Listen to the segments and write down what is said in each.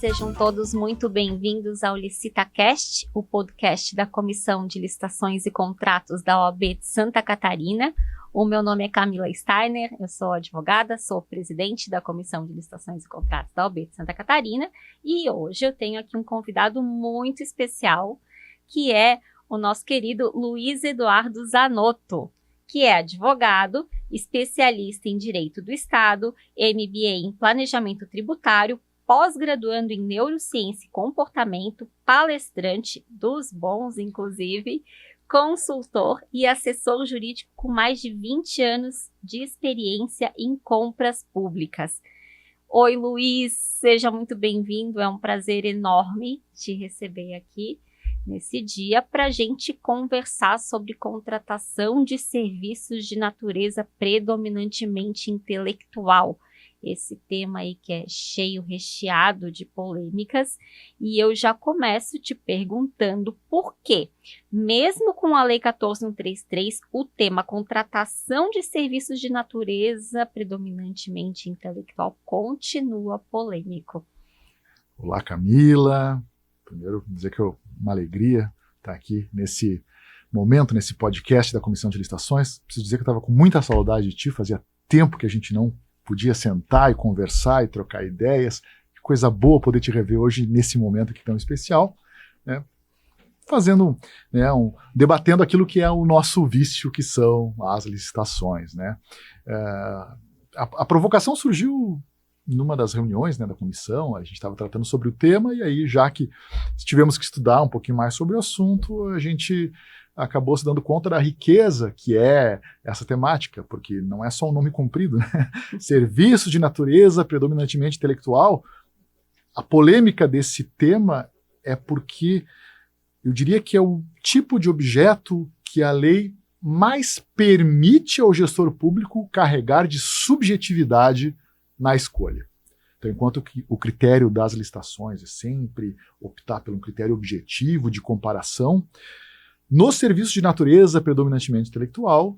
sejam todos muito bem-vindos ao LicitaCast, o podcast da Comissão de Licitações e Contratos da OAB de Santa Catarina. O meu nome é Camila Steiner, eu sou advogada, sou presidente da Comissão de Licitações e Contratos da OAB de Santa Catarina e hoje eu tenho aqui um convidado muito especial, que é o nosso querido Luiz Eduardo Zanotto, que é advogado, especialista em Direito do Estado, MBA em Planejamento Tributário, pós-graduando em Neurociência e Comportamento, palestrante dos bons, inclusive, consultor e assessor jurídico com mais de 20 anos de experiência em compras públicas. Oi, Luiz, seja muito bem-vindo, é um prazer enorme te receber aqui nesse dia para a gente conversar sobre contratação de serviços de natureza predominantemente intelectual. Esse tema aí que é cheio, recheado de polêmicas, e eu já começo te perguntando por quê. Mesmo com a Lei 14.133, o tema contratação de serviços de natureza predominantemente intelectual continua polêmico. Olá, Camila. Primeiro, dizer que é uma alegria estar aqui nesse momento, nesse podcast da Comissão de Licitações. Preciso dizer que eu estava com muita saudade de ti, fazia tempo que a gente não podia sentar e conversar e trocar ideias. Que coisa boa poder te rever hoje nesse momento aqui tão especial, né? Fazendo, né, debatendo aquilo que é o nosso vício, que são as licitações, né? A provocação surgiu numa das reuniões, né, da comissão. A gente estava tratando sobre o tema, e aí, já que tivemos que estudar um pouquinho mais sobre o assunto, a gente acabou se dando conta da riqueza que é essa temática, porque não é só um nome comprido, né? Serviços de natureza predominantemente intelectual. A polêmica desse tema é porque eu diria que é o tipo de objeto que a lei mais permite ao gestor público carregar de subjetividade na escolha. Então, enquanto que o critério das licitações é sempre optar por um critério objetivo de comparação, nos serviços de natureza predominantemente intelectual,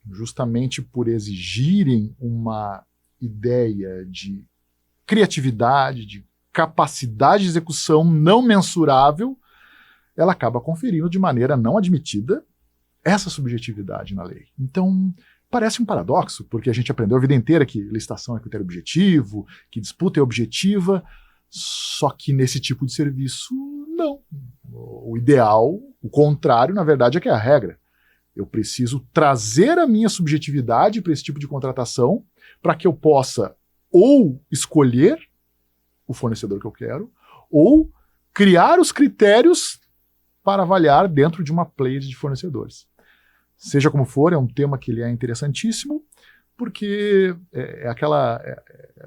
justamente por exigirem uma ideia de criatividade, de capacidade de execução não mensurável, ela acaba conferindo de maneira não admitida essa subjetividade na lei. Então, parece um paradoxo, porque a gente aprendeu a vida inteira que licitação é critério objetivo, que disputa é objetiva, só que nesse tipo de serviço, não. O ideal, o contrário, na verdade, é que é a regra. Eu preciso trazer a minha subjetividade para esse tipo de contratação, para que eu possa ou escolher o fornecedor que eu quero, ou criar os critérios para avaliar dentro de uma pleiade de fornecedores. Seja como for, é um tema que ele é interessantíssimo, porque é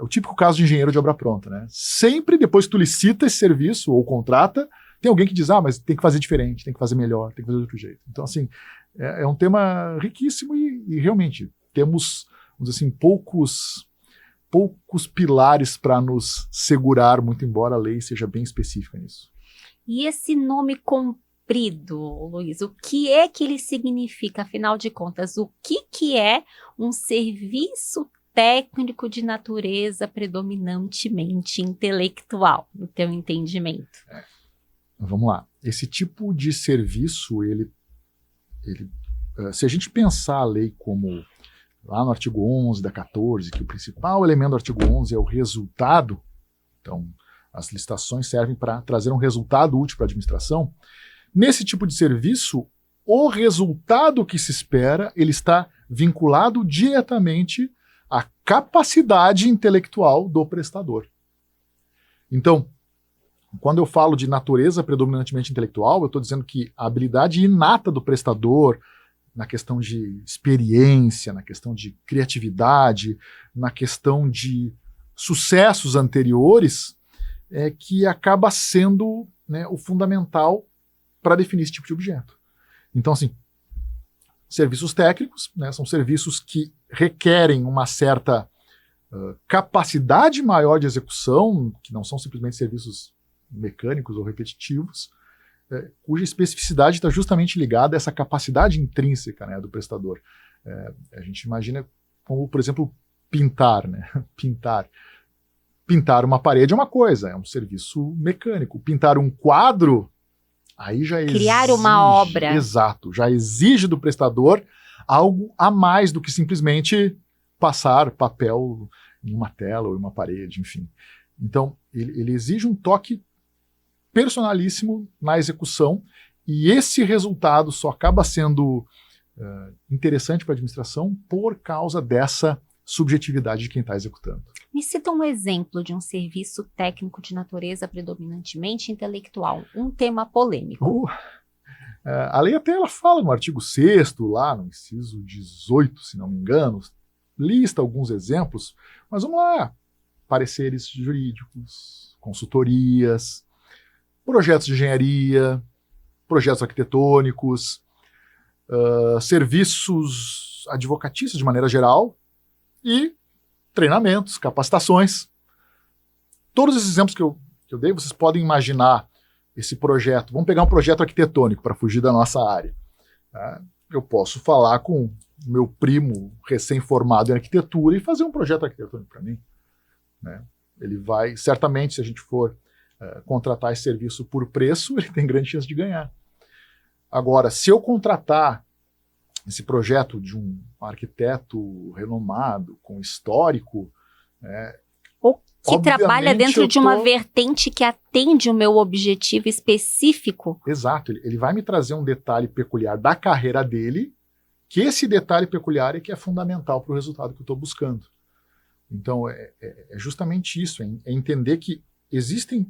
o típico caso de engenheiro de obra pronta, né? Sempre depois que tu licita esse serviço ou contrata, tem alguém que diz, mas tem que fazer diferente, tem que fazer melhor, tem que fazer de outro jeito. Então, assim, é um tema riquíssimo e realmente temos, vamos dizer assim, poucos pilares para nos segurar, muito embora a lei seja bem específica nisso. E esse nome comprido, Luiz, o que é que ele significa, afinal de contas? O que é um serviço técnico de natureza predominantemente intelectual, no teu entendimento? Vamos lá. Esse tipo de serviço, se a gente pensar a lei como lá no artigo 11 da 14, que o principal elemento do artigo 11 é o resultado, então as licitações servem para trazer um resultado útil para a administração. Nesse tipo de serviço, o resultado que se espera, ele está vinculado diretamente à capacidade intelectual do prestador. Então, quando eu falo de natureza predominantemente intelectual, eu estou dizendo que a habilidade inata do prestador, na questão de experiência, na questão de criatividade, na questão de sucessos anteriores, que acaba sendo, né, o fundamental para definir esse tipo de objeto. Então, assim, serviços técnicos, né, são serviços que requerem uma certa capacidade maior de execução, que não são simplesmente serviços mecânicos ou repetitivos, cuja especificidade está justamente ligada a essa capacidade intrínseca, né, do prestador. A gente imagina como, por exemplo, pintar, né? Pintar. pintar uma parede é uma coisa, é um serviço mecânico. Pintar um quadro, aí já exige... Criar uma obra. Exato, já exige do prestador algo a mais do que simplesmente passar papel em uma tela ou em uma parede, enfim. Então, ele exige um toque personalíssimo na execução, e esse resultado só acaba sendo interessante para a administração por causa dessa subjetividade de quem está executando. Me cita um exemplo de um serviço técnico de natureza predominantemente intelectual, um tema polêmico. A lei até ela fala no artigo 6º, lá no inciso 18, se não me engano, lista alguns exemplos, mas vamos lá. Pareceres jurídicos, consultorias, projetos de engenharia, projetos arquitetônicos, serviços advocatícios de maneira geral e treinamentos, capacitações. Todos esses exemplos que eu dei, vocês podem imaginar esse projeto. Vamos pegar um projeto arquitetônico para fugir da nossa área. Tá? Eu posso falar com meu primo recém-formado em arquitetura e fazer um projeto arquitetônico para mim. Né? Ele vai, certamente, se a gente for contratar esse serviço por preço, ele tem grande chance de ganhar. Agora, se eu contratar esse projeto de um arquiteto renomado, com histórico, ou que trabalha dentro de uma vertente que atende o meu objetivo específico. Exato, ele vai me trazer um detalhe peculiar da carreira dele, que esse detalhe peculiar é que é fundamental para o resultado que eu estou buscando. Então, é justamente isso, é entender que existem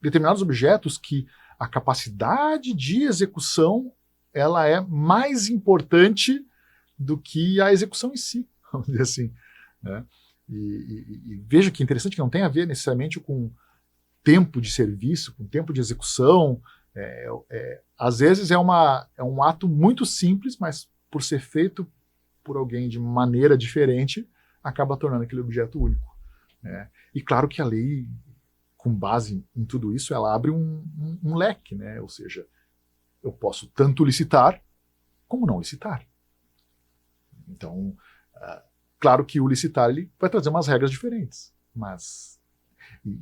determinados objetos que a capacidade de execução ela é mais importante do que a execução em si, vamos dizer assim. Né? E veja que interessante que não tem a ver necessariamente com tempo de serviço, com tempo de execução. Às vezes é um ato muito simples, mas por ser feito por alguém de maneira diferente, acaba tornando aquele objeto único. Né? E claro que a lei, com base em tudo isso, ela abre um leque, né? Ou seja, eu posso tanto licitar como não licitar. Então, claro que o licitar ele vai trazer umas regras diferentes, mas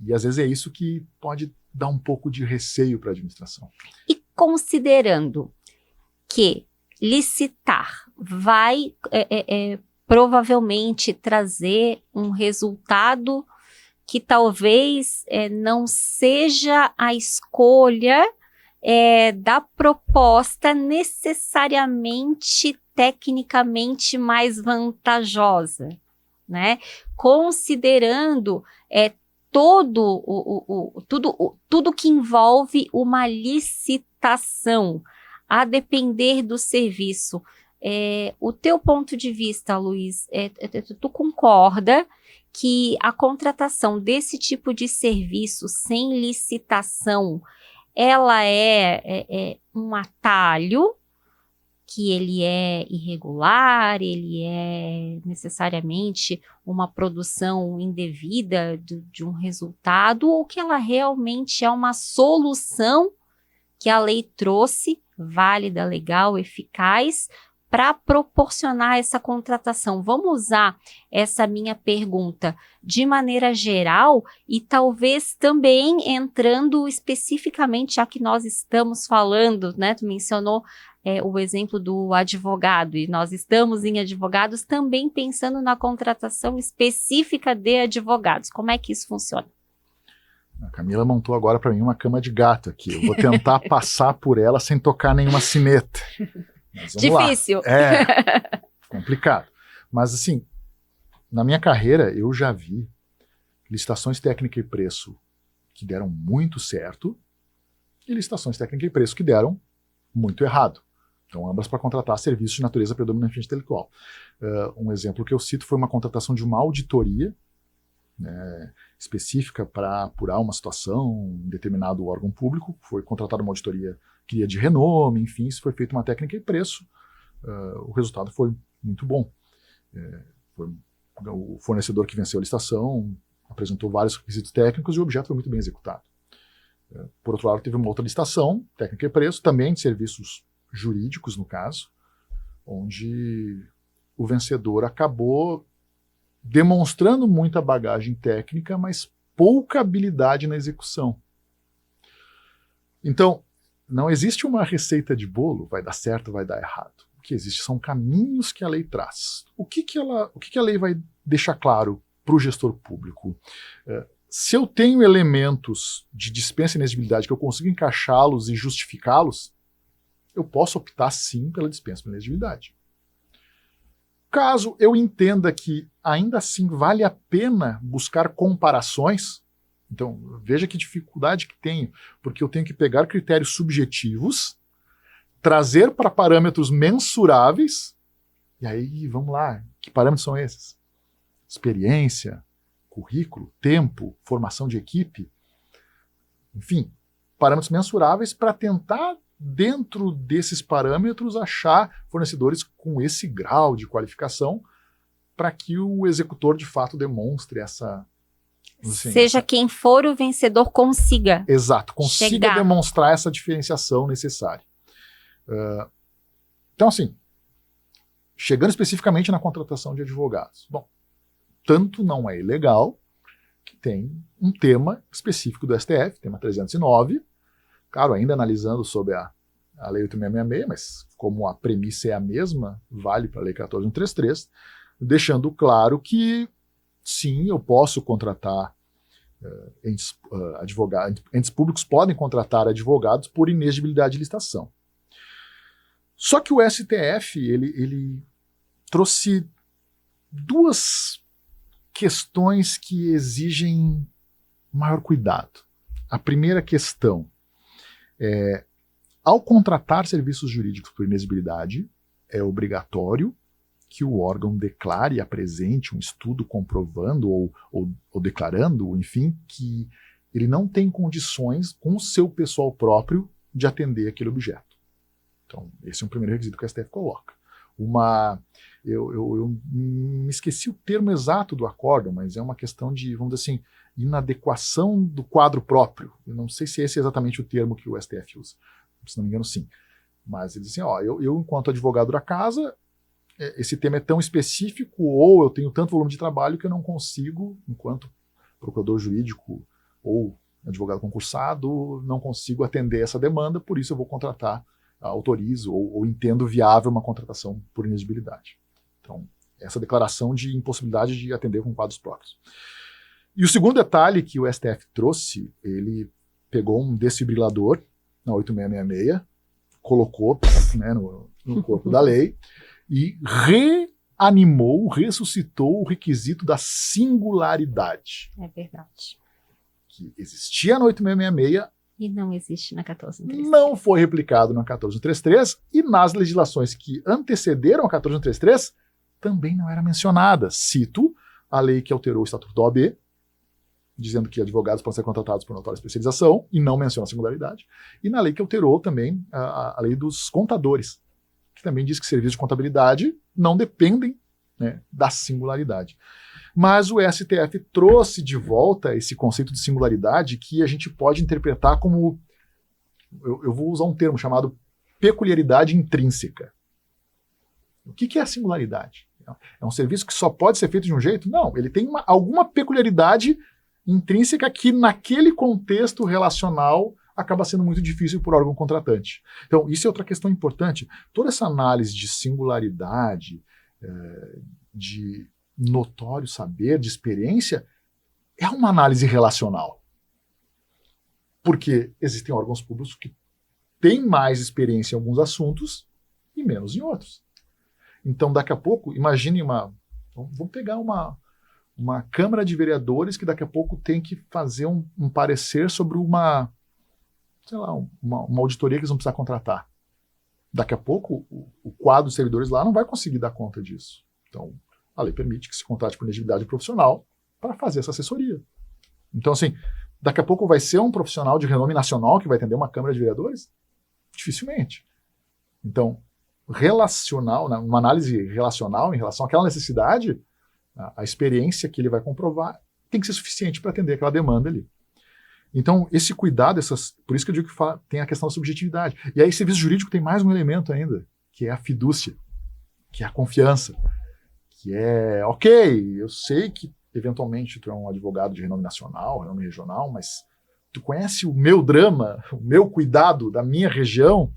e às vezes é isso que pode dar um pouco de receio para a administração. E considerando que licitar vai provavelmente trazer um resultado que talvez não seja a escolha da proposta necessariamente tecnicamente mais vantajosa, né? Considerando tudo que envolve uma licitação, a depender do serviço. O teu ponto de vista, Luiz, tu concorda que a contratação desse tipo de serviço sem licitação, ela é um atalho, que ele é irregular, ele é necessariamente uma produção indevida de um resultado, ou que ela realmente é uma solução que a lei trouxe, válida, legal, eficaz, para proporcionar essa contratação? Vamos usar essa minha pergunta de maneira geral e talvez também entrando especificamente, já que nós estamos falando, né? Tu mencionou o exemplo do advogado, e nós estamos em advogados também pensando na contratação específica de advogados. Como é que isso funciona? A Camila montou agora para mim uma cama de gato aqui. Eu vou tentar passar por ela sem tocar nenhuma sineta. Difícil. Lá. Complicado. Mas assim, na minha carreira eu já vi licitações técnica e preço que deram muito certo e licitações técnica e preço que deram muito errado. Então, ambas para contratar serviços de natureza predominantemente intelectual. Um exemplo que eu cito foi uma contratação de uma auditoria, né, específica para apurar uma situação em determinado órgão público. Foi contratada uma auditoria que ia de renome, enfim, se foi feita uma técnica e preço, o resultado foi muito bom. Foi o fornecedor que venceu a licitação apresentou vários requisitos técnicos e o objeto foi muito bem executado. Por outro lado, teve uma outra licitação, técnica e preço, também de serviços jurídicos, no caso, onde o vencedor acabou demonstrando muita bagagem técnica, mas pouca habilidade na execução. Então, não existe uma receita de bolo, vai dar certo, vai dar errado. O que existe são caminhos que a lei traz. O que a lei vai deixar claro para o gestor público? Se eu tenho elementos de dispensa e inexigibilidade que eu consigo encaixá-los e justificá-los, eu posso optar sim pela dispensa e inexigibilidade. Caso eu entenda que ainda assim vale a pena buscar comparações, então veja que dificuldade que tenho, porque eu tenho que pegar critérios subjetivos, trazer para parâmetros mensuráveis, e aí vamos lá, que parâmetros são esses? Experiência, currículo, tempo, formação de equipe, enfim, parâmetros mensuráveis para tentar, dentro desses parâmetros, achar fornecedores com esse grau de qualificação para que o executor de fato demonstre essa... Assim, seja quem for o vencedor, consiga. Exato, consiga demonstrar essa diferenciação necessária. Então, assim, chegando especificamente na contratação de advogados. Bom, tanto não é ilegal que tem um tema específico do STF, tema 309, claro, ainda analisando sobre a Lei 8666, mas como a premissa é a mesma, vale para a Lei 14133, deixando claro que sim, eu posso contratar advogados, entes públicos podem contratar advogados por inexigibilidade de licitação. Só que o STF, ele trouxe duas questões que exigem maior cuidado. A primeira questão é, ao contratar serviços jurídicos por inexigibilidade, é obrigatório que o órgão declare e apresente um estudo comprovando ou declarando, enfim, que ele não tem condições com o seu pessoal próprio de atender aquele objeto. Então, esse é um primeiro requisito que a STF coloca. Eu me esqueci o termo exato do acórdão, mas é uma questão de, vamos dizer assim, inadequação do quadro próprio. Eu não sei se esse é exatamente o termo que o STF usa. Se não me engano, sim. Mas ele diz assim, eu enquanto advogado da casa, esse tema é tão específico, ou eu tenho tanto volume de trabalho que eu não consigo, enquanto procurador jurídico ou advogado concursado, não consigo atender essa demanda, por isso eu vou contratar, autorizo ou entendo viável uma contratação por inexigibilidade. Então, essa declaração de impossibilidade de atender com quadros próprios. E o segundo detalhe que o STF trouxe, ele pegou um desfibrilador na 8666, colocou no corpo da lei e ressuscitou o requisito da singularidade. É verdade. Que existia na 8666 e não existe na 14133. Não foi replicado na 14133 e nas legislações que antecederam a 14133 também não era mencionada. Cito a lei que alterou o Estatuto da OAB, dizendo que advogados podem ser contratados por notória especialização, e não menciona a singularidade, e na lei que alterou também a lei dos contadores, que também diz que serviços de contabilidade não dependem, né, da singularidade. Mas o STF trouxe de volta esse conceito de singularidade que a gente pode interpretar como, eu vou usar um termo chamado peculiaridade intrínseca. O que é a singularidade? É um serviço que só pode ser feito de um jeito? Não, ele tem alguma peculiaridade intrínseca que naquele contexto relacional acaba sendo muito difícil para o órgão contratante. Então, isso é outra questão importante. Toda essa análise de singularidade, de notório saber, de experiência, é uma análise relacional. Porque existem órgãos públicos que têm mais experiência em alguns assuntos e menos em outros. Então, daqui a pouco, imagine vamos pegar uma Câmara de Vereadores que daqui a pouco tem que fazer um parecer sobre uma auditoria que eles vão precisar contratar. Daqui a pouco, o quadro de servidores lá não vai conseguir dar conta disso. Então, a lei permite que se contrate por inexigibilidade profissional para fazer essa assessoria. Então, assim, daqui a pouco vai ser um profissional de renome nacional que vai atender uma Câmara de Vereadores? Dificilmente. Então, uma análise relacional em relação àquela necessidade, a experiência que ele vai comprovar tem que ser suficiente para atender aquela demanda ali. Então, esse cuidado, por isso que eu digo que tem a questão da subjetividade. E aí, serviço jurídico tem mais um elemento ainda, que é a fidúcia, que é a confiança, que é, ok, eu sei que eventualmente tu é um advogado de renome nacional, renome regional, mas tu conhece o meu drama, o meu cuidado da minha região.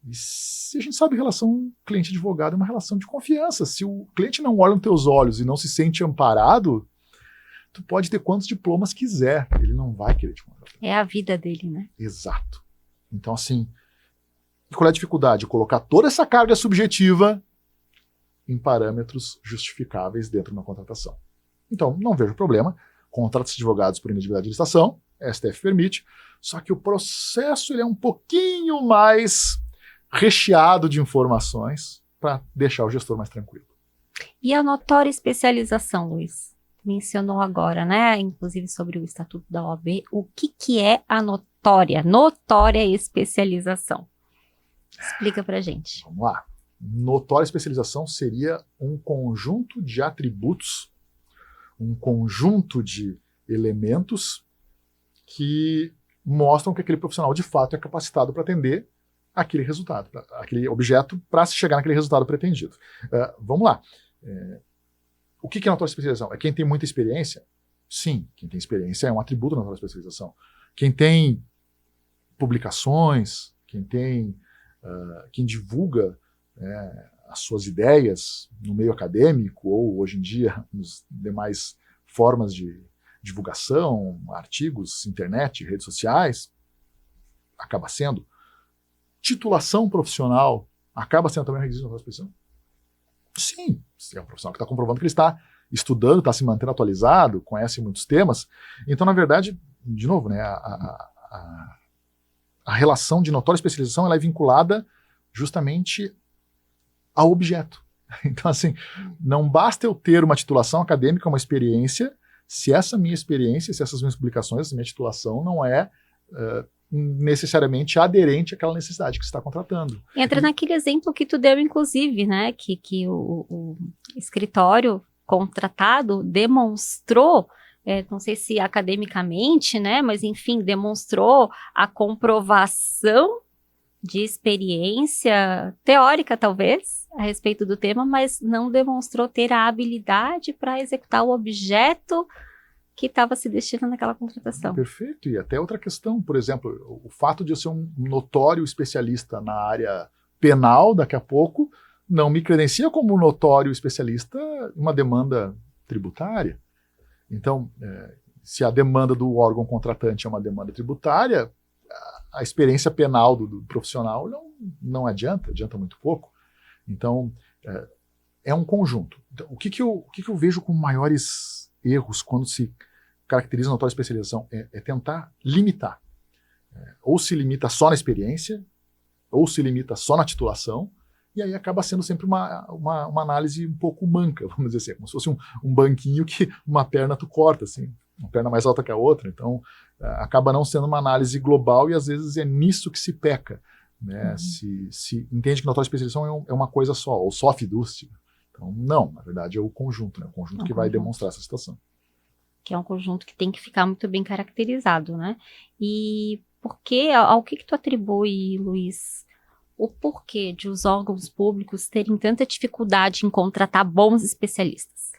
E se a gente sabe que relação cliente-advogado é uma relação de confiança. Se o cliente não olha nos teus olhos e não se sente amparado, tu pode ter quantos diplomas quiser, ele não vai querer te contratar. É a vida dele, né? Exato. Então, assim, qual é a dificuldade? Colocar toda essa carga subjetiva em parâmetros justificáveis dentro de uma contratação. Então, não vejo problema. Contrata-se advogados por inadibilidade de licitação, STF permite, só que o processo ele é um pouquinho mais recheado de informações para deixar o gestor mais tranquilo. E a notória especialização, Luiz? Mencionou agora, né? Inclusive sobre o Estatuto da OAB. O que é a notória especialização? Explica pra gente. Vamos lá. Notória especialização seria um conjunto de atributos, um conjunto de elementos que mostram que aquele profissional de fato é capacitado para atender aquele resultado, aquele objeto, para se chegar naquele resultado pretendido. Vamos lá. O que é notória especialização? É quem tem muita experiência? Sim, quem tem experiência é um atributo da notória especialização. Quem tem publicações, quem divulga as suas ideias no meio acadêmico ou, hoje em dia, nas demais formas de divulgação, artigos, internet, redes sociais, acaba sendo. Titulação profissional acaba sendo também um requisito da notória especialização? Sim, é um profissional que está comprovando que ele está estudando, está se mantendo atualizado, conhece muitos temas. Então, na verdade, de novo, né, a relação de notória especialização ela é vinculada justamente ao objeto. Então, assim, não basta eu ter uma titulação acadêmica, uma experiência, se essa minha experiência, se essas minhas publicações, essa minha titulação não é necessariamente aderente àquela necessidade que você está contratando. Entra naquele exemplo que tu deu, inclusive, né, que o escritório contratado demonstrou, não sei se academicamente, né, mas enfim, demonstrou a comprovação de experiência teórica, talvez, a respeito do tema, mas não demonstrou ter a habilidade para executar o objeto que estava se destinando naquela contratação. Perfeito. E até outra questão, por exemplo, o fato de eu ser um notório especialista na área penal, daqui a pouco, não me credencia como notório especialista em uma demanda tributária. Então, se a demanda do órgão contratante é uma demanda tributária, a experiência penal do profissional não adianta muito pouco. Então, é um conjunto. Então, o que eu vejo como maiores erros quando se caracteriza a notória especialização é tentar limitar. Ou se limita só na experiência, ou se limita só na titulação, e aí acaba sendo sempre uma análise um pouco manca, vamos dizer assim, como se fosse um banquinho que uma perna tu corta, assim, uma perna mais alta que a outra. Então, acaba não sendo uma análise global e às vezes é nisso que se peca. Né? Se entende que notória especialização é uma coisa só, ou só fidúcia. Então, não, na verdade é o conjunto, né? O conjunto que vai demonstrar essa situação. Que é um conjunto que tem que ficar muito bem caracterizado, né? E ao que tu atribui, Luiz, o porquê de os órgãos públicos terem tanta dificuldade em contratar bons especialistas?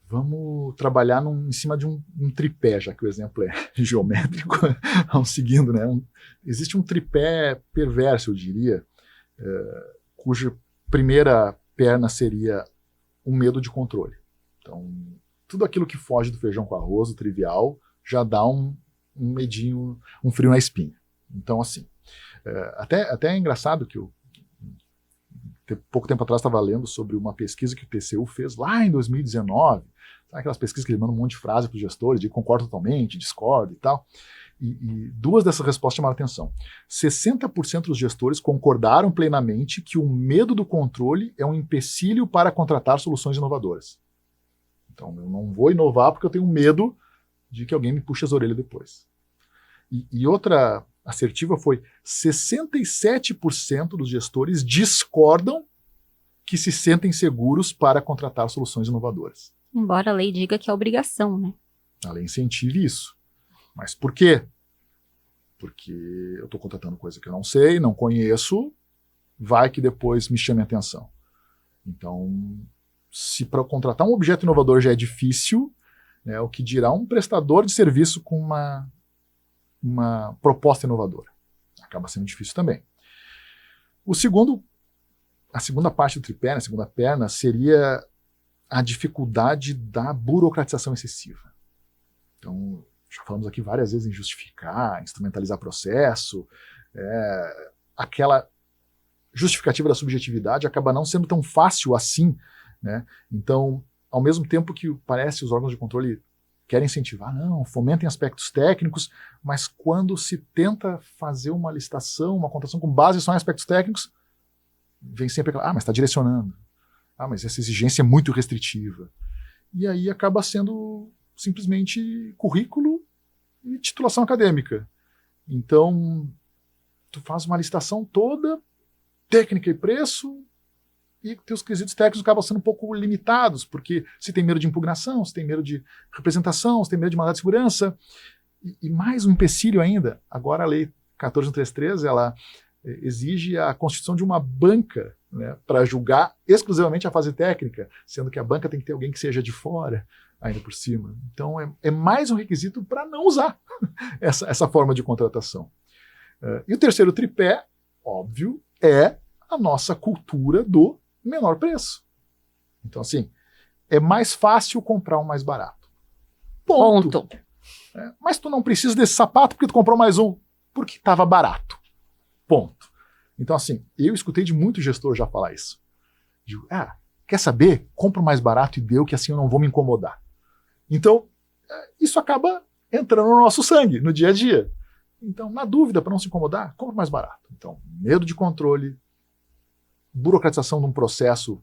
Vamos trabalhar em cima de um tripé, já que o exemplo é geométrico. Vamos seguindo, né? Existe um tripé perverso, eu diria, cuja primeira perna seria um medo de controle. Então, tudo aquilo que foge do feijão com arroz, o trivial, já dá um medinho, um frio na espinha. Então, assim, até é engraçado que pouco tempo atrás estava lendo sobre uma pesquisa que o TCU fez lá em 2019, sabe, aquelas pesquisas que ele manda um monte de frase para os gestores, de concordo totalmente, discordo e tal, e duas dessas respostas chamaram a atenção. 60% dos gestores concordaram plenamente que o medo do controle é um empecilho para contratar soluções inovadoras. Então, eu não vou inovar porque eu tenho medo de que alguém me puxe as orelhas depois. E outra assertiva foi 67% dos gestores discordam que se sentem seguros para contratar soluções inovadoras. Embora a lei diga que é obrigação, né? A lei incentive isso. Mas por quê? Porque eu estou contratando coisa que eu não sei, não conheço, vai que depois me chame a atenção. Então, se para contratar um objeto inovador já é difícil, né, o que dirá um prestador de serviço com uma proposta inovadora. Acaba sendo difícil também. A segunda parte do tripé, a segunda perna, seria a dificuldade da burocratização excessiva. Então, já falamos aqui várias vezes em justificar, instrumentalizar processo, aquela justificativa da subjetividade acaba não sendo tão fácil assim, né? Então, ao mesmo tempo que parece os órgãos de controle querem incentivar, não, fomentem aspectos técnicos, mas quando se tenta fazer uma licitação, uma contratação com base só em aspectos técnicos, vem sempre aquela, mas está direcionando. Mas essa exigência é muito restritiva. E aí acaba sendo simplesmente currículo e titulação acadêmica. Então, tu faz uma licitação toda, técnica e preço, e teus quesitos técnicos acabam sendo um pouco limitados, porque se tem medo de impugnação, se tem medo de representação, se tem medo de mandado de segurança, e mais um empecilho ainda, agora a lei 14.133, ela exige a constituição de uma banca, né, para julgar exclusivamente a fase técnica, sendo que a banca tem que ter alguém que seja de fora, ainda por cima. Então é mais um requisito para não usar essa forma de contratação. E o terceiro tripé, óbvio, é a nossa cultura do menor preço. Então, assim, é mais fácil comprar um mais barato. Ponto. Mas tu não precisa desse sapato porque tu comprou mais um porque estava barato. Ponto. Então, assim, eu escutei de muito gestor já falar isso. Digo, quer saber? Compra o mais barato e deu, que assim eu não vou me incomodar. Então, isso acaba entrando no nosso sangue, no dia a dia. Então, na dúvida, para não se incomodar, compra o mais barato. Então, medo de controle, burocratização de um processo,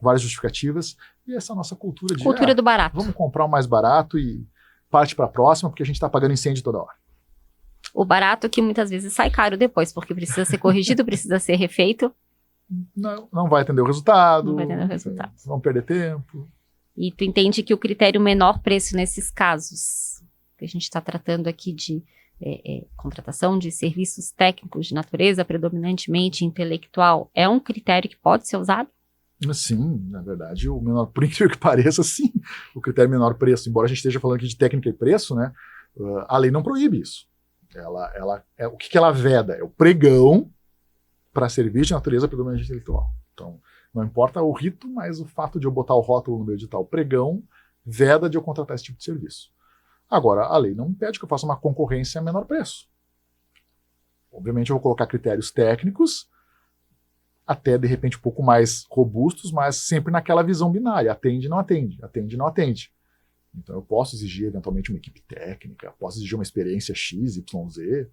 várias justificativas, e essa nossa cultura de... Cultura do barato. Vamos comprar o mais barato e parte para a próxima, porque a gente está pagando incêndio toda hora. O barato que muitas vezes sai caro depois, porque precisa ser corrigido, precisa ser refeito. Não vai atender o resultado. Não vai atender o resultado. Vamos perder tempo. E tu entende que o critério menor preço nesses casos, que a gente está tratando aqui de contratação de serviços técnicos de natureza predominantemente intelectual, é um critério que pode ser usado? Sim, na verdade, o menor, por incrível que pareça, sim, o critério menor preço, embora a gente esteja falando aqui de técnica e preço, né, a lei não proíbe isso. O que ela veda? É o pregão para serviço de natureza predominante intelectual. Então, não importa o rito, mas o fato de eu botar o rótulo no meu edital pregão veda de eu contratar esse tipo de serviço. Agora, a lei não impede que eu faça uma concorrência a menor preço. Obviamente, eu vou colocar critérios técnicos, até de repente um pouco mais robustos, mas sempre naquela visão binária: atende, não atende, atende, não atende. Então, eu posso exigir eventualmente uma equipe técnica, posso exigir uma experiência X, Y, Z,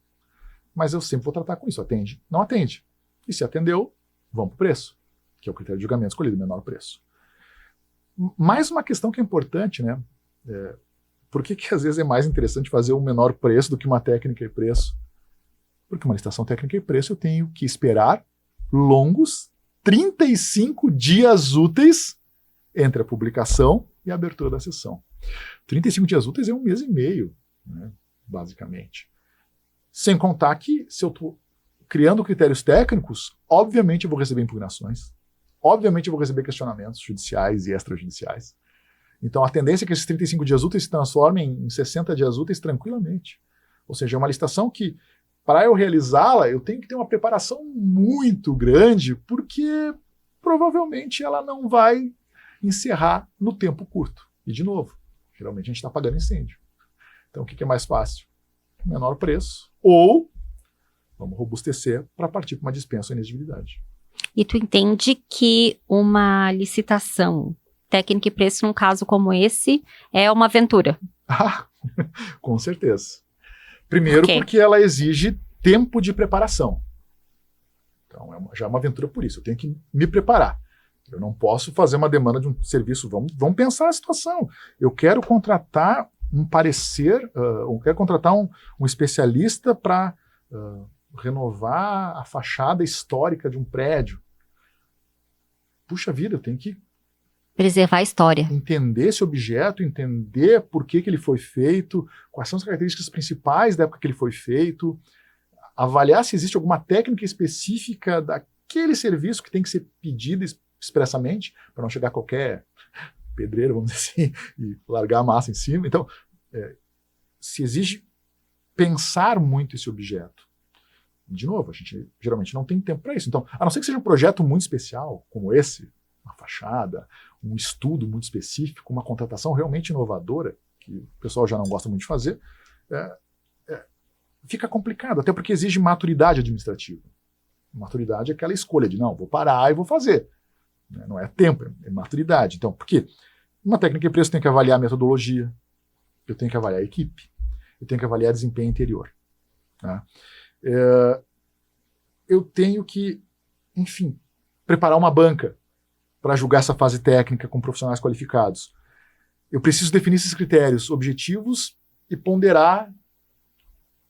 mas eu sempre vou tratar com isso: atende, não atende. E se atendeu, vamos para o preço, que é o critério de julgamento escolhido, menor preço. Mais uma questão que é importante, né? Por que às vezes é mais interessante fazer um menor preço do que uma técnica e preço? Porque uma licitação técnica e preço eu tenho que esperar longos 35 dias úteis entre a publicação e a abertura da sessão. 35 dias úteis é 1 mês e meio, né, basicamente. Sem contar que, se eu estou criando critérios técnicos, obviamente eu vou receber impugnações, obviamente eu vou receber questionamentos judiciais e extrajudiciais. Então, a tendência é que esses 35 dias úteis se transformem em 60 dias úteis tranquilamente. Ou seja, é uma licitação que, para eu realizá-la, eu tenho que ter uma preparação muito grande, porque provavelmente ela não vai encerrar no tempo curto. E, de novo, geralmente a gente está pagando incêndio. Então, o que é mais fácil? Menor preço. Ou vamos robustecer para partir para uma dispensa ou inexigibilidade. E tu entende que uma licitação técnica e preço num caso como esse é uma aventura? Com certeza. Primeiro, porque ela exige tempo de preparação. Então, já é uma aventura por isso. Eu tenho que me preparar. Eu não posso fazer uma demanda de um serviço. Vamos pensar a situação. Eu quero contratar um parecer, eu quero contratar um especialista para renovar a fachada histórica de um prédio. Puxa vida, eu tenho que preservar a história. Entender esse objeto, entender por que ele foi feito, quais são as características principais da época que ele foi feito, avaliar se existe alguma técnica específica daquele serviço que tem que ser pedida expressamente, para não chegar qualquer pedreiro, vamos dizer assim, e largar a massa em cima. Então, se exige pensar muito esse objeto. De novo, a gente geralmente não tem tempo para isso. Então, a não ser que seja um projeto muito especial, como esse, uma fachada, um estudo muito específico, uma contratação realmente inovadora, que o pessoal já não gosta muito de fazer, fica complicado, até porque exige maturidade administrativa. Maturidade é aquela escolha de, não, vou parar e vou fazer. Não é tempo, é maturidade. Então, por quê? Uma técnica de preço tem que avaliar a metodologia, eu tenho que avaliar a equipe, eu tenho que avaliar desempenho interior. Tá? Eu tenho que, enfim, preparar uma banca para julgar essa fase técnica com profissionais qualificados. Eu preciso definir esses critérios objetivos e ponderar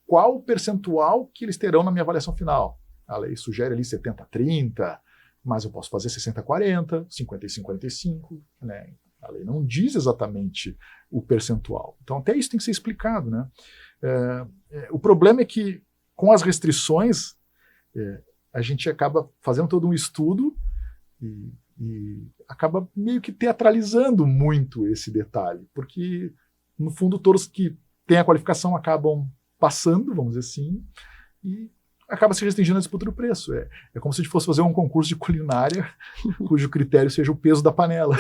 qual o percentual que eles terão na minha avaliação final. A lei sugere ali 70-30, mas eu posso fazer 60-40, 50-55, né? A lei não diz exatamente o percentual. Então até isso tem que ser explicado, né? O problema é que com as restrições a gente acaba fazendo todo um estudo e acaba meio que teatralizando muito esse detalhe, porque no fundo todos que têm a qualificação acabam passando, vamos dizer assim, e acaba se restringindo a disputa do preço. É como se a gente fosse fazer um concurso de culinária cujo critério seja o peso da panela.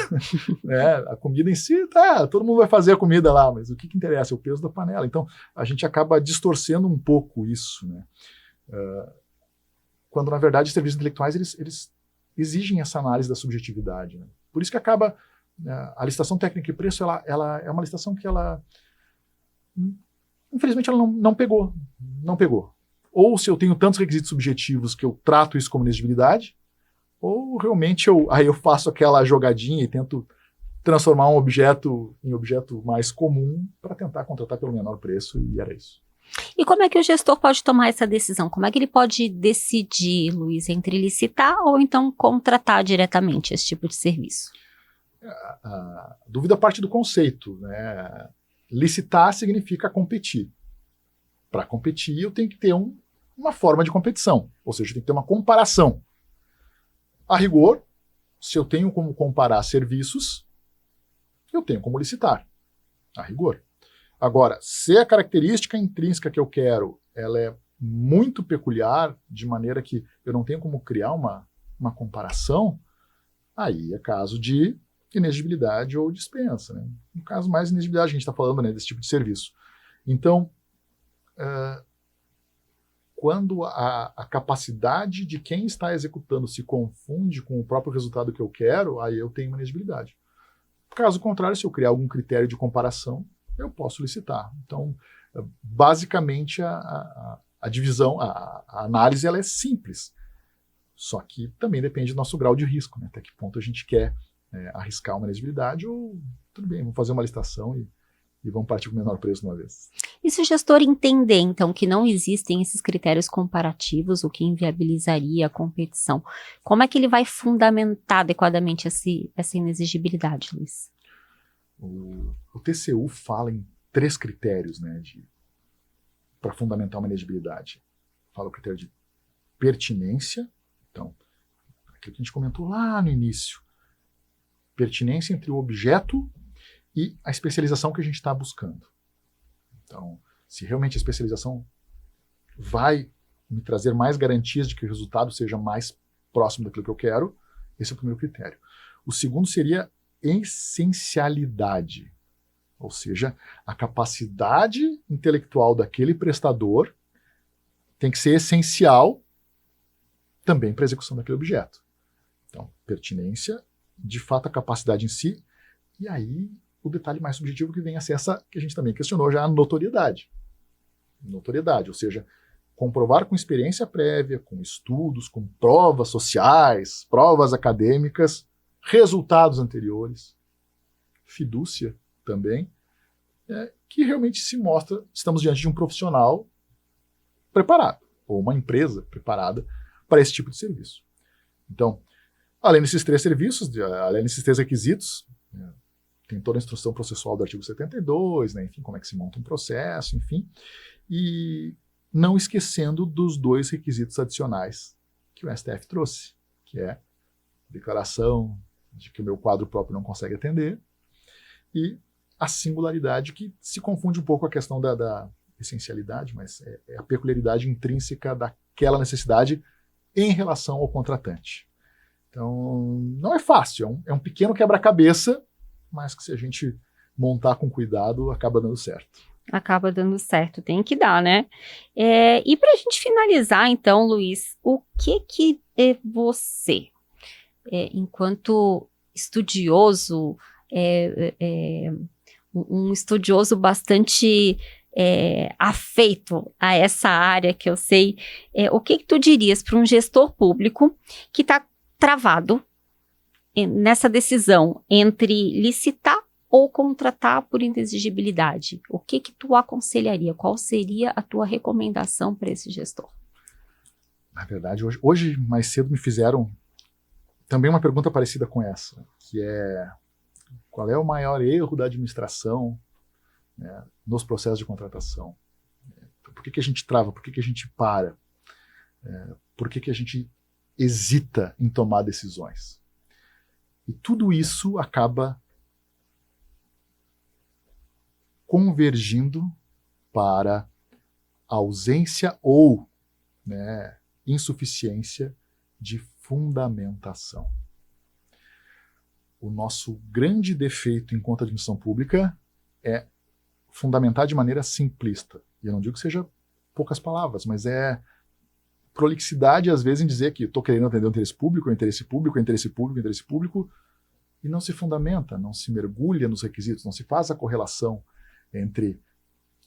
A comida em si, todo mundo vai fazer a comida lá, mas o que interessa é o peso da panela. Então, a gente acaba distorcendo um pouco isso, né? Quando, na verdade, os serviços intelectuais eles exigem essa análise da subjetividade. Né? Por isso que acaba... a licitação técnica e preço ela é uma licitação que ela... Infelizmente, ela não pegou. Não pegou. Ou se eu tenho tantos requisitos subjetivos que eu trato isso como inexigibilidade, ou realmente aí eu faço aquela jogadinha e tento transformar um objeto em objeto mais comum para tentar contratar pelo menor preço, e era isso. E como é que o gestor pode tomar essa decisão? Como é que ele pode decidir, Luiz, entre licitar ou então contratar diretamente esse tipo de serviço? A dúvida parte do conceito, né? Licitar significa competir. Para competir, eu tenho que ter uma forma de competição, ou seja, eu tenho que ter uma comparação. A rigor, se eu tenho como comparar serviços, eu tenho como licitar. A rigor. Agora, se a característica intrínseca que eu quero, ela é muito peculiar, de maneira que eu não tenho como criar uma comparação, aí é caso de inexigibilidade ou dispensa. Né? No caso mais inexigibilidade, a gente está falando, né, desse tipo de serviço. Então, quando a capacidade de quem está executando se confunde com o próprio resultado que eu quero, aí eu tenho uma inexigibilidade. Caso contrário, se eu criar algum critério de comparação, eu posso licitar. Então, basicamente, a divisão, a análise, ela é simples. Só que também depende do nosso grau de risco, né? Até que ponto a gente quer arriscar uma inexigibilidade ou, tudo bem, vamos fazer uma licitação e vamos partir com o menor preço de uma vez. E se o gestor entender, então, que não existem esses critérios comparativos, o que inviabilizaria a competição, como é que ele vai fundamentar adequadamente essa inexigibilidade, Luiz? O TCU fala em 3 critérios, né, para fundamentar uma inexigibilidade. Fala o critério de pertinência, então, aquilo que a gente comentou lá no início. Pertinência entre o objeto e a especialização que a gente está buscando. Então, se realmente a especialização vai me trazer mais garantias de que o resultado seja mais próximo daquilo que eu quero, esse é o primeiro critério. O segundo seria essencialidade, ou seja, a capacidade intelectual daquele prestador tem que ser essencial também para a execução daquele objeto. Então, pertinência, de fato a capacidade em si, e aí o detalhe mais subjetivo que vem a ser essa que a gente também questionou já, a notoriedade. Notoriedade, ou seja, comprovar com experiência prévia, com estudos, com provas sociais, provas acadêmicas, resultados anteriores, fidúcia também, que realmente se mostra, estamos diante de um profissional preparado, ou uma empresa preparada para esse tipo de serviço. Então, além desses 3 serviços, além desses 3 requisitos, tem toda a instrução processual do artigo 72, né, enfim, como é que se monta um processo, enfim, e não esquecendo dos 2 requisitos adicionais que o STF trouxe, que é declaração de que o meu quadro próprio não consegue atender, e a singularidade, que se confunde um pouco com a questão da essencialidade, mas é a peculiaridade intrínseca daquela necessidade em relação ao contratante. Então, não é fácil, é um pequeno quebra-cabeça, mas que se a gente montar com cuidado, acaba dando certo. Acaba dando certo, tem que dar, né? E para a gente finalizar, então, Luiz, o que é você, enquanto estudioso, um estudioso bastante afeito a essa área que eu sei, o que tu dirias para um gestor público que está travado nessa decisão entre licitar ou contratar por inexigibilidade? O que tu aconselharia? Qual seria a tua recomendação para esse gestor? Na verdade, hoje mais cedo me fizeram também uma pergunta parecida com essa, que é: qual é o maior erro da administração, né, nos processos de contratação? Por que a gente trava? Por que a gente para? Por que a gente hesita em tomar decisões? E tudo isso acaba convergindo para a ausência ou, né, insuficiência de fundamentação. O nosso grande defeito enquanto administração pública é fundamentar de maneira simplista. E eu não digo que seja poucas palavras, mas é prolixidade, às vezes, em dizer que estou querendo atender o interesse público, e não se fundamenta, não se mergulha nos requisitos, não se faz a correlação entre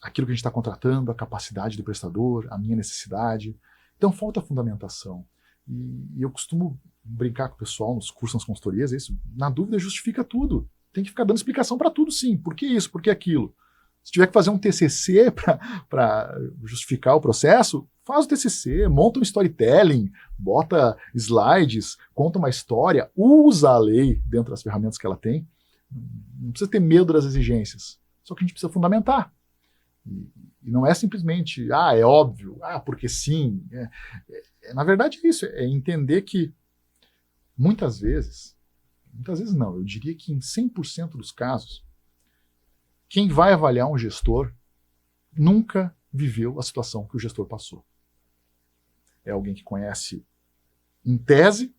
aquilo que a gente está contratando, a capacidade do prestador, a minha necessidade. Então, falta fundamentação. E eu costumo brincar com o pessoal nos cursos, nas consultorias, isso, na dúvida, justifica tudo. Tem que ficar dando explicação para tudo, sim. Por que isso? Por que aquilo? Se tiver que fazer um TCC para justificar o processo, faz o TCC, monta um storytelling, bota slides, conta uma história, usa a lei dentro das ferramentas que ela tem. Não precisa ter medo das exigências. Só que a gente precisa fundamentar. E não é simplesmente, é óbvio, porque sim. Na verdade é isso, é entender que muitas vezes não, eu diria que em 100% dos casos, quem vai avaliar um gestor nunca viveu a situação que o gestor passou. É alguém que conhece em tese,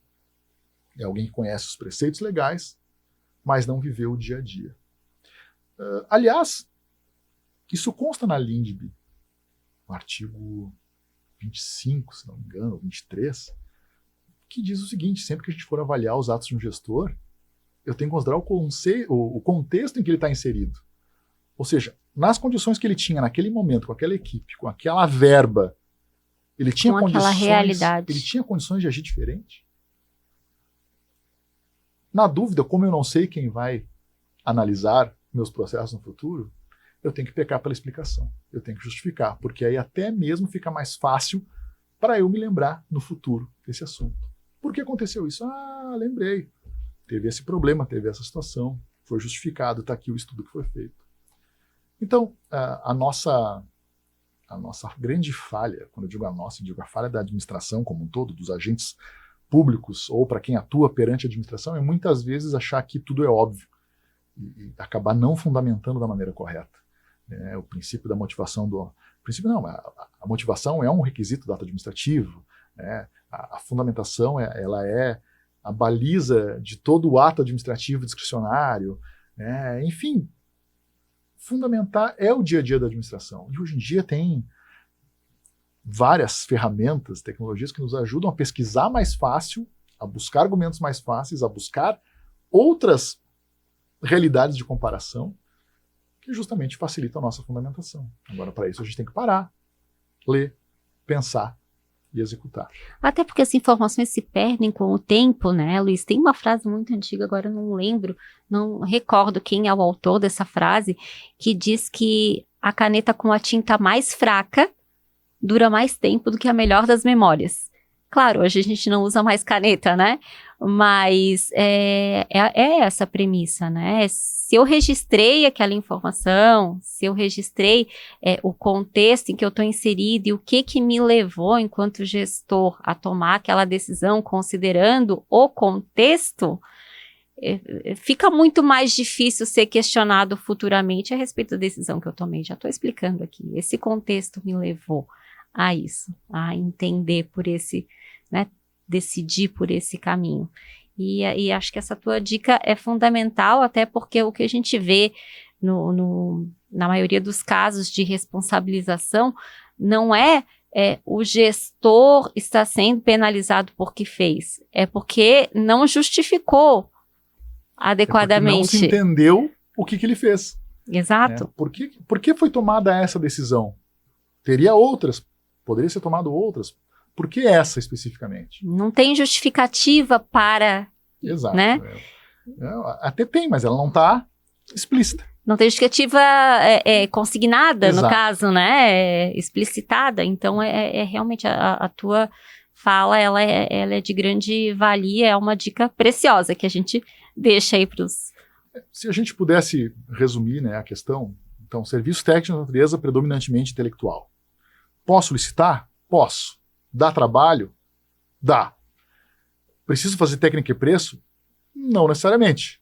é alguém que conhece os preceitos legais, mas não viveu o dia a dia. Aliás, isso consta na LINDB, no artigo 25, se não me engano, 23, que diz o seguinte: sempre que a gente for avaliar os atos de um gestor, eu tenho que considerar o contexto em que ele está inserido. Ou seja, nas condições que ele tinha naquele momento, com aquela equipe, com aquela verba, ele tinha condições de agir diferente? Na dúvida, como eu não sei quem vai analisar meus processos no futuro, eu tenho que pecar pela explicação, eu tenho que justificar, porque aí até mesmo fica mais fácil para eu me lembrar no futuro desse assunto. Por que aconteceu isso? Lembrei. Teve esse problema, teve essa situação, foi justificado, está aqui o estudo que foi feito. Então, a nossa grande falha, quando eu digo a nossa, eu digo a falha da administração como um todo, dos agentes públicos, ou para quem atua perante a administração, é muitas vezes achar que tudo é óbvio e acabar não fundamentando da maneira correta. O princípio da motivação a motivação é um requisito do ato administrativo, a fundamentação ela é a baliza de todo o ato administrativo discricionário, enfim, fundamentar é o dia a dia da administração. E hoje em dia tem várias ferramentas, tecnologias que nos ajudam a pesquisar mais fácil, a buscar argumentos mais fáceis, a buscar outras realidades de comparação que justamente facilitam a nossa fundamentação. Agora, para isso, a gente tem que parar, ler, pensar e executar. Até porque as informações se perdem com o tempo, né, Luiz? Tem uma frase muito antiga, agora eu não lembro, não recordo quem é o autor dessa frase, que diz que a caneta com a tinta mais fraca dura mais tempo do que a melhor das memórias. Claro, hoje a gente não usa mais caneta, né? Mas é essa a premissa, né? Se eu registrei aquela informação, se eu registrei o contexto em que eu estou inserido e o que me levou, enquanto gestor, a tomar aquela decisão, considerando o contexto, fica muito mais difícil ser questionado futuramente a respeito da decisão que eu tomei. Já estou explicando aqui. Esse contexto me levou a isso, a entender por esse, né, decidir por esse caminho. E acho que essa tua dica é fundamental, até porque o que a gente vê na maioria dos casos de responsabilização não é o gestor está sendo penalizado porque fez, é porque não justificou adequadamente. Não se entendeu o que ele fez. Exato. Né? Por que foi tomada essa decisão? Teria outras, poderia ser tomado outras. Por que essa especificamente? Não tem justificativa para... Exato. Né? Até tem, mas ela não está explícita. Não tem justificativa consignada, exato, no caso, né? Explicitada. Então, realmente a tua fala, ela é de grande valia, é uma dica preciosa que a gente deixa aí para os... Se a gente pudesse resumir, né, a questão, então, serviço técnico de natureza predominantemente intelectual. Posso licitar? Posso. Dá trabalho? Dá. Preciso fazer técnica e preço? Não necessariamente.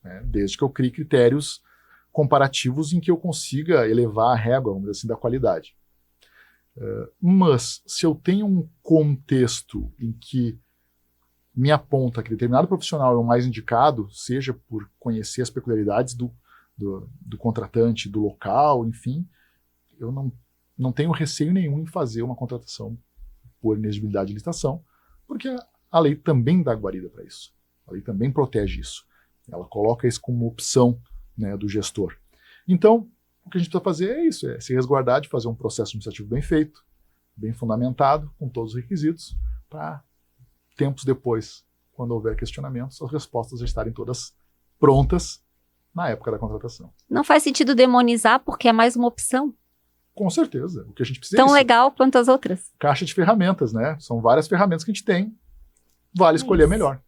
Né? Desde que eu crie critérios comparativos em que eu consiga elevar a régua, vamos dizer assim, da qualidade. Mas, se eu tenho um contexto em que me aponta que determinado profissional é o mais indicado, seja por conhecer as peculiaridades do contratante, do local, enfim, eu não tenho receio nenhum em fazer uma contratação por inexigibilidade de licitação, porque a lei também dá guarida para isso. A lei também protege isso. Ela coloca isso como opção, né, do gestor. Então, o que a gente precisa fazer é isso, se resguardar de fazer um processo administrativo bem feito, bem fundamentado, com todos os requisitos, para tempos depois, quando houver questionamentos, as respostas já estarem todas prontas na época da contratação. Não faz sentido demonizar porque é mais uma opção. Com certeza. O que a gente precisa tão legal quanto as outras. Caixa de ferramentas, né? São várias ferramentas que a gente tem. Vale escolher a melhor.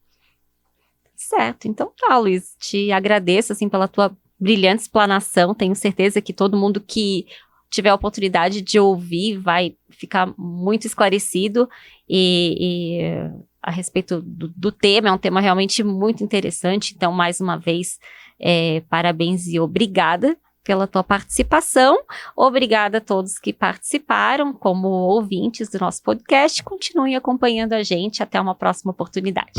Certo. Então tá, Luiz. Te agradeço assim, pela tua brilhante explanação. Tenho certeza que todo mundo que tiver a oportunidade de ouvir vai ficar muito esclarecido e a respeito do tema. É um tema realmente muito interessante. Então, mais uma vez, parabéns e obrigada pela tua participação. Obrigada a todos que participaram como ouvintes do nosso podcast. Continuem acompanhando a gente. Até uma próxima oportunidade.